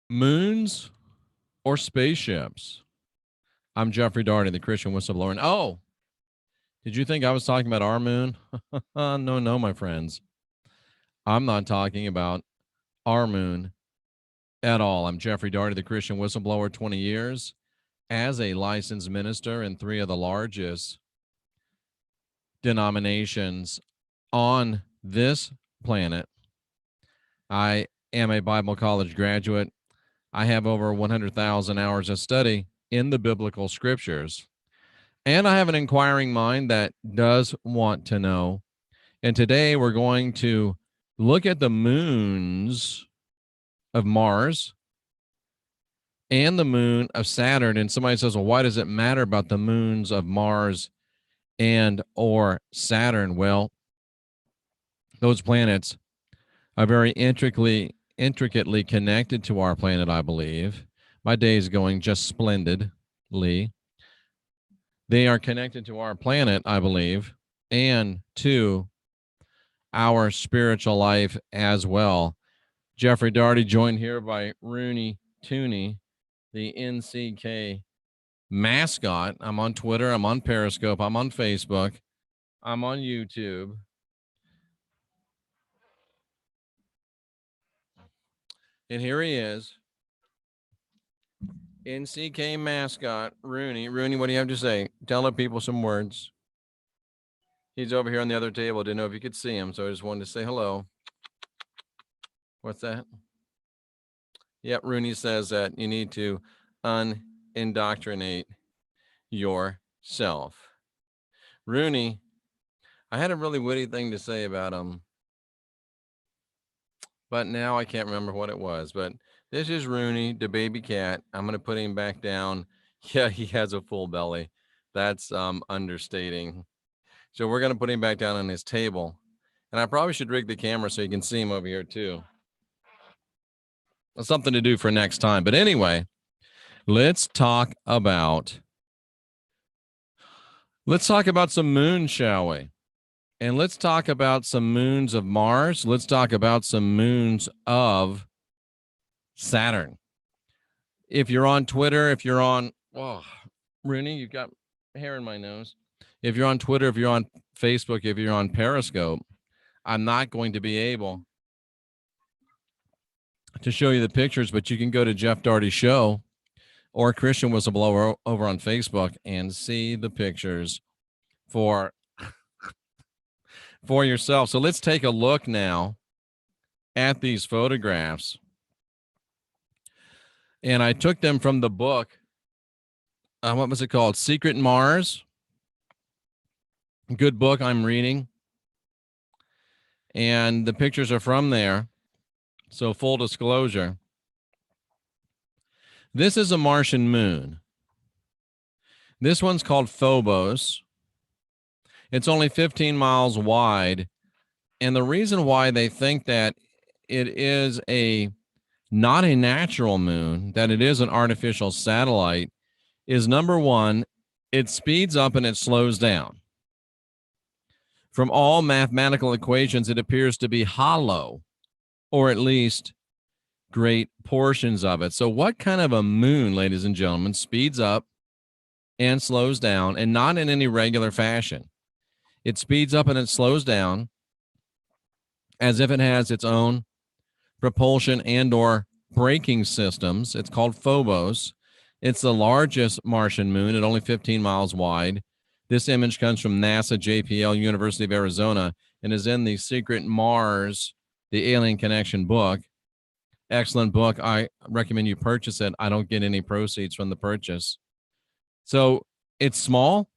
Moons or spaceships? I'm Jeffrey Daugherty, the Christian Whistleblower. And oh, did you think I was talking about our moon? No, my friends. I'm not talking about our moon at all. I'm Jeffrey Daugherty, the Christian Whistleblower, 20 years as a licensed minister in 3 of the largest denominations on this planet. I am a Bible college graduate. I have over 100,000 hours of study in the biblical scriptures. And I have an inquiring mind that does want to know. And today we're going to look at the moons of Mars and the moon of Saturn. And somebody says, well, why does it matter about the moons of Mars and or Saturn? Well, those planets are very intricately connected to our planet, I believe. My day is going just splendidly. They are connected to our planet, I believe, and to our spiritual life as well. Jeffrey Daugherty, joined here by Rooney Tooney, the NCK mascot. I'm on Twitter. I'm on Periscope. I'm on Facebook. I'm on YouTube. And here he is, NCK mascot, Rooney. Rooney, what do you have to say? Tell the people some words. He's over here on the other table. Didn't know if you could see him, so I just wanted to say hello. What's that? Yep, Rooney says that you need to unindoctrinate yourself. Rooney, I had a really witty thing to say about him, but now I can't remember what it was. But this is Rooney, the baby cat. I'm going to put him back down. Yeah, he has a full belly. That's understating. So we're going to put him back down on his table. And I probably should rig the camera so you can see him over here too. That's something to do for next time. But anyway, let's talk about some moons, shall we? And let's talk about some moons of Mars. Let's talk about some moons of Saturn. If you're on Twitter, if you're on, oh, Rooney, you've got hair in my nose. If you're on Twitter, if you're on Facebook, if you're on Periscope, I'm not going to be able to show you the pictures, but you can go to Jeff Daugherty Show or Christian Whistleblower over on Facebook and see the pictures for yourself. So let's take a look now at these photographs. And I took them from the book. What was it called? Secret Mars. Good book I'm reading. And the pictures are from there. So full disclosure. This is a Martian moon. This one's called Phobos. It's only 15 miles wide. And the reason why they think that it is not a natural moon, that it is an artificial satellite, is number one, it speeds up and it slows down. From all mathematical equations, it appears to be hollow, or at least great portions of it. So what kind of a moon, ladies and gentlemen, speeds up and slows down, and not in any regular fashion? It speeds up and it slows down as if it has its own propulsion and or braking systems. It's called Phobos. It's the largest Martian moon at only 15 miles wide. This image comes from NASA JPL, University of Arizona, and is in the Secret Mars, the Alien Connection book. Excellent book. I recommend you purchase it. I don't get any proceeds from the purchase. So it's small,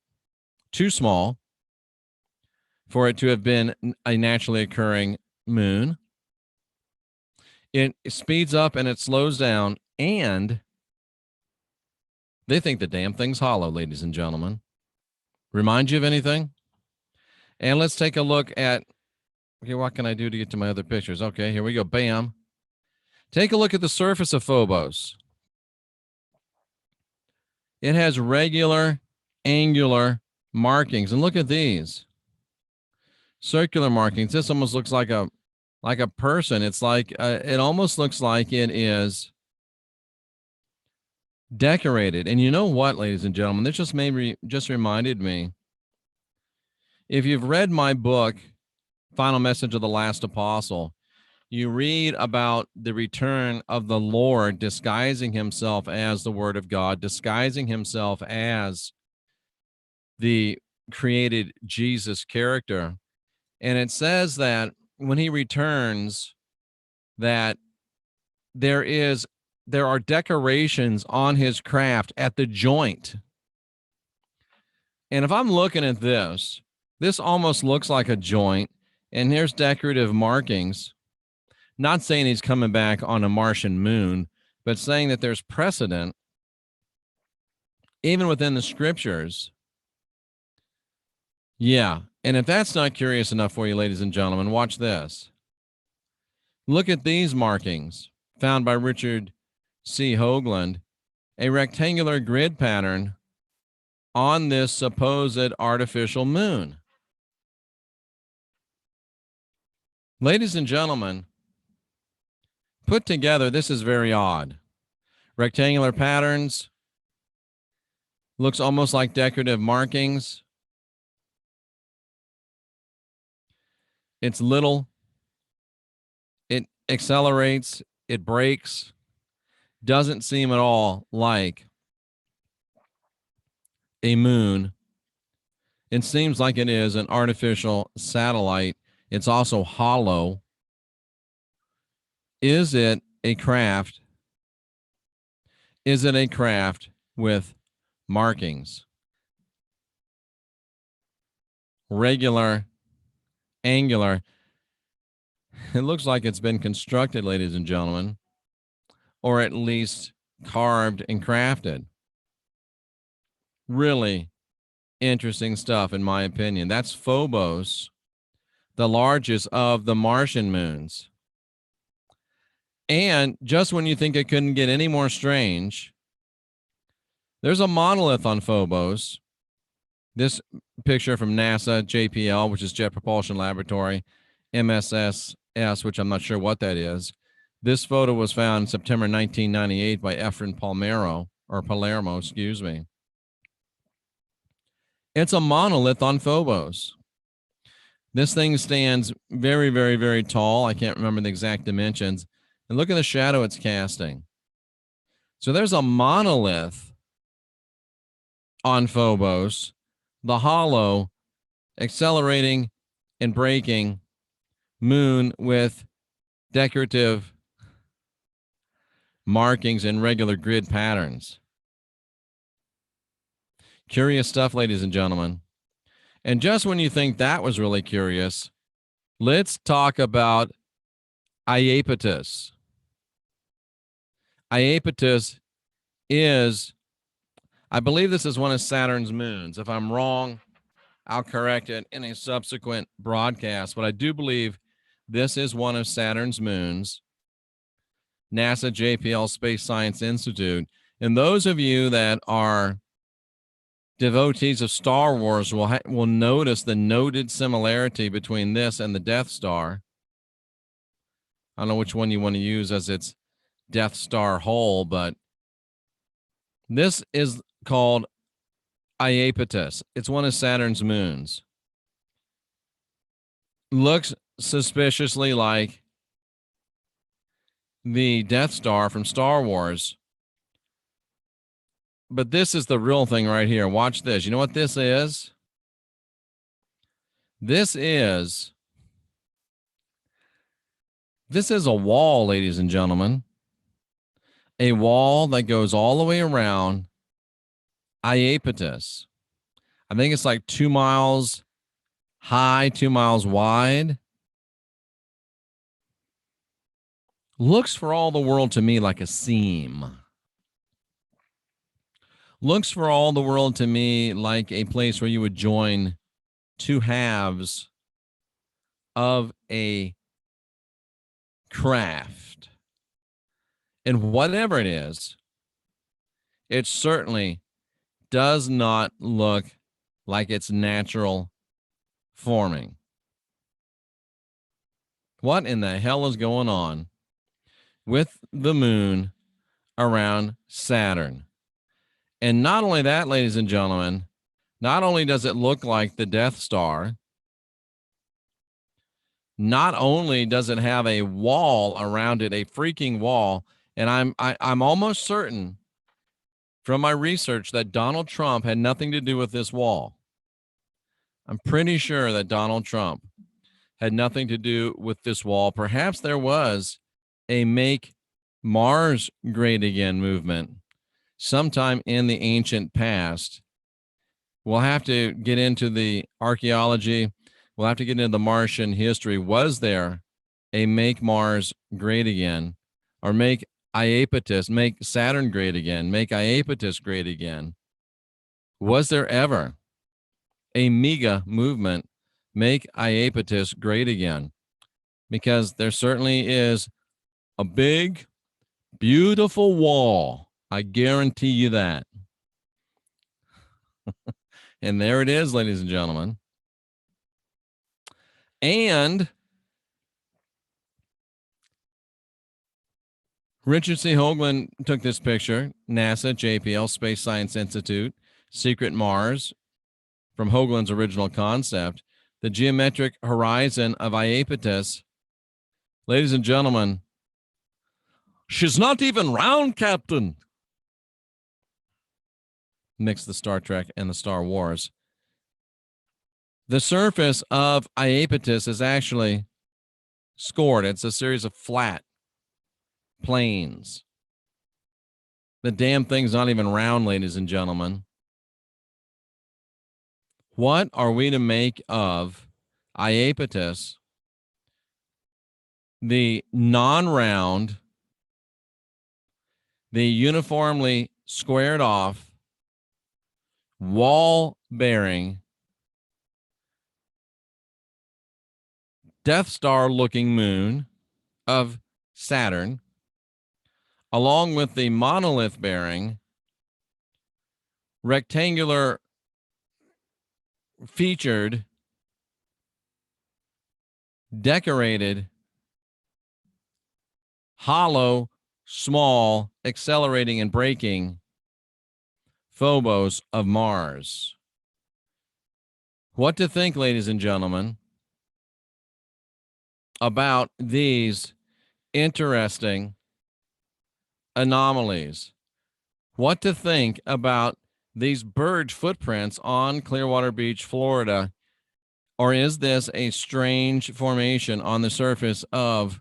too small for it to have been a naturally occurring moon. It speeds up and it slows down, and they think the damn thing's hollow, ladies and gentlemen. Remind you of anything? And let's take a look at, okay, what can I do to get to my other pictures? Okay, here we go. Bam. Take a look at the surface of Phobos. It has regular angular markings. And look at these. Circular markings. This almost looks like a person. It's like, it almost looks like it is decorated. And you know what, ladies and gentlemen, this just reminded me. If you've read my book, Final Message of the Last Apostle, you read about the return of the Lord disguising himself as the Word of God, disguising himself as the created Jesus character. And it says that when he returns, that there are decorations on his craft at the joint. And if I'm looking at this almost looks like a joint, and there's decorative markings. Not saying he's coming back on a Martian moon, but saying that there's precedent, even within the scriptures. Yeah. And if that's not curious enough for you, ladies and gentlemen, watch this. Look at these markings found by Richard C. Hoagland, a rectangular grid pattern on this supposed artificial moon. Ladies and gentlemen, put together, this is very odd. Rectangular patterns, looks almost like decorative markings. It's little. It accelerates. It breaks. Doesn't seem at all like a moon. It seems like it is an artificial satellite. It's also hollow. Is it a craft? Is it a craft with markings? Regular, angular. It looks like it's been constructed, ladies and gentlemen, or at least carved and crafted. Really interesting stuff, in my opinion. That's Phobos, the largest of the Martian moons. And just when you think it couldn't get any more strange, there's a monolith on Phobos. This picture from NASA, JPL, which is Jet Propulsion Laboratory, MSS, which I'm not sure what that is. This photo was found in September 1998 by Efren Palermo, excuse me. It's a monolith on Phobos. This thing stands very, very, very tall. I can't remember the exact dimensions. And look at the shadow it's casting. So there's a monolith on Phobos, the hollow, accelerating and braking moon with decorative markings and regular grid patterns. Curious stuff, ladies and gentlemen. And just when you think that was really curious, let's talk about Iapetus. Iapetus is, I believe this is one of Saturn's moons. If I'm wrong, I'll correct it in a subsequent broadcast, but I do believe this is one of Saturn's moons. NASA JPL Space Science Institute. And those of you that are devotees of Star Wars will notice the noted similarity between this and the Death Star. I don't know which one you want to use as its Death Star hole, but this is called Iapetus. It's one of Saturn's moons. Looks suspiciously like the Death Star from Star Wars. But this is the real thing right here. Watch this. You know what this is? This is a wall, ladies and gentlemen. A wall that goes all the way around Iapetus. I think it's like 2 miles high, 2 miles wide. Looks for all the world to me like a seam. Looks for all the world to me like a place where you would join two halves of a craft. And whatever it is, it certainly does not look like it's natural forming. What in the hell is going on with the moon around Saturn? And not only that, ladies and gentlemen, not only does it look like the Death Star, not only does it have a wall around it, a freaking wall, and I'm almost certain from my research that Donald Trump had nothing to do with this wall. I'm pretty sure that Donald Trump had nothing to do with this wall. Perhaps there was a Make Mars Great Again movement sometime in the ancient past. We'll have to get into the archaeology. We'll have to get into the Martian history. Was there a Make Mars Great Again, or make Iapetus, make Saturn great again, make Iapetus great again? Was there ever a mega movement, make Iapetus great again? Because there certainly is a big, beautiful wall. I guarantee you that. And there it is, ladies and gentlemen. And Richard C. Hoagland took this picture. NASA, JPL, Space Science Institute, Secret Mars, from Hoagland's original concept. The geometric horizon of Iapetus. Ladies and gentlemen, she's not even round, Captain. Mix the Star Trek and the Star Wars. The surface of Iapetus is actually scored. It's a series of flat planes. The damn thing's not even round, ladies and gentlemen. What are we to make of Iapetus, the non-round, the uniformly squared off, wall-bearing, Death Star looking moon of Saturn, along with the monolith bearing, rectangular featured, decorated, hollow, small, accelerating and braking Phobos of Mars? What to think, ladies and gentlemen, about these interesting anomalies? What to think about these bird footprints on Clearwater Beach, Florida? Or is this a strange formation on the surface of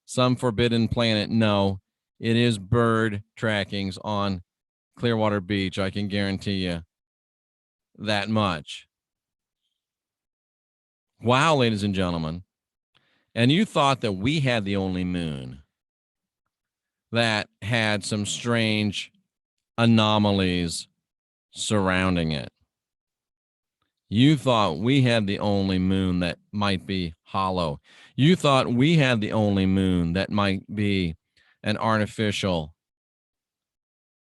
some forbidden planet? No, it is bird trackings on Clearwater Beach. I can guarantee you that much. Wow, ladies and gentlemen. And you thought that we had the only moon that had some strange anomalies surrounding it. You thought we had the only moon that might be hollow. You thought we had the only moon that might be an artificial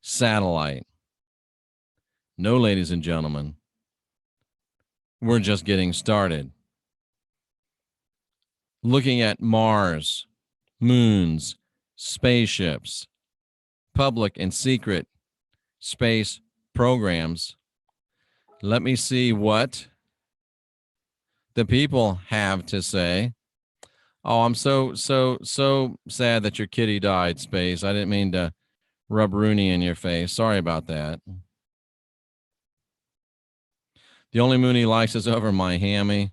satellite. No, ladies and gentlemen, we're just getting started. Looking at Mars, moons, spaceships, public and secret space programs. Let me see what the people have to say. Oh, I'm so sad that your kitty died, Space. I didn't mean to rub Rooney in your face. Sorry about that. The only moon he likes is over my hammy.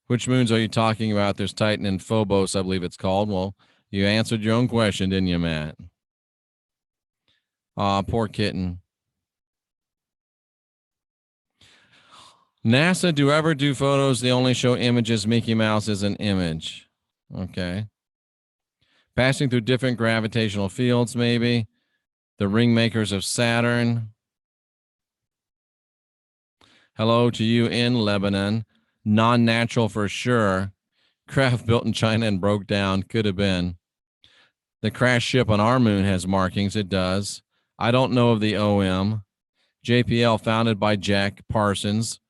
Which moons are you talking about? There's Titan and Phobos, I believe it's called. Well, you answered your own question, didn't you, Matt? Aw, poor kitten. NASA, do ever do photos? They only show images. Mickey Mouse is an image. Okay. Passing through different gravitational fields, maybe. The ring makers of Saturn. Hello to you in Lebanon. Non-natural for sure. Craft built in China and broke down. Could have been. The crash ship on our moon has markings. It does. I don't know of the OM. JPL, founded by Jack Parsons,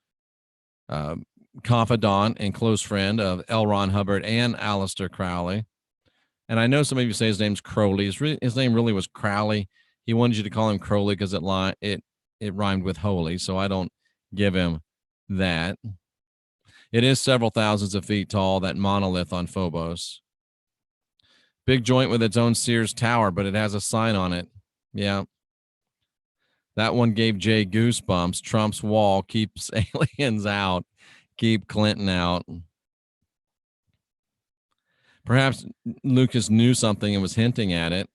confidant and close friend of L. Ron Hubbard and Aleister Crowley. And I know some of you say his name's Crowley. His name really was Crowley. He wanted you to call him Crowley because it rhymed with holy, so I don't give him that. It is several thousands of feet tall, that monolith on Phobos. Big joint with its own Sears Tower, but it has a sign on it. Yeah. That one gave Jay goosebumps. Trump's wall keeps aliens out, keep Clinton out. Perhaps Lucas knew something and was hinting at it.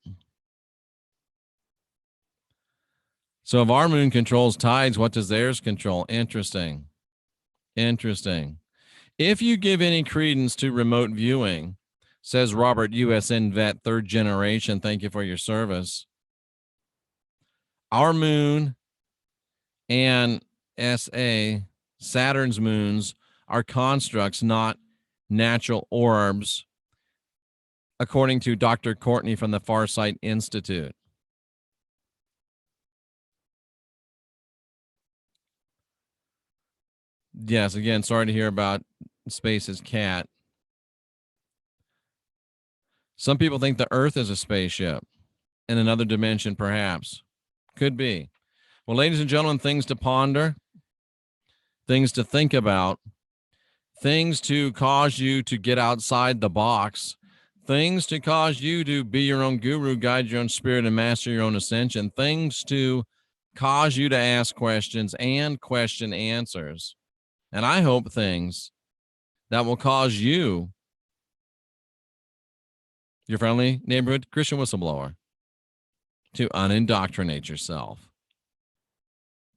So if our moon controls tides, what does theirs control? Interesting. Interesting. If you give any credence to remote viewing, says Robert USN vet, third generation, thank you for your service. Our moon and SA, Saturn's moons, are constructs, not natural orbs, according to Dr. Courtney from the Farsight Institute. Yes, again, sorry to hear about Space's cat. Some people think the Earth is a spaceship in another dimension, perhaps. Could be. Well, ladies and gentlemen, things to ponder, things to think about, things to cause you to get outside the box, things to cause you to be your own guru, guide your own spirit, and master your own ascension, things to cause you to ask questions and question answers. And I hope things that will cause you, your friendly neighborhood Christian whistleblower, to unindoctrinate yourself.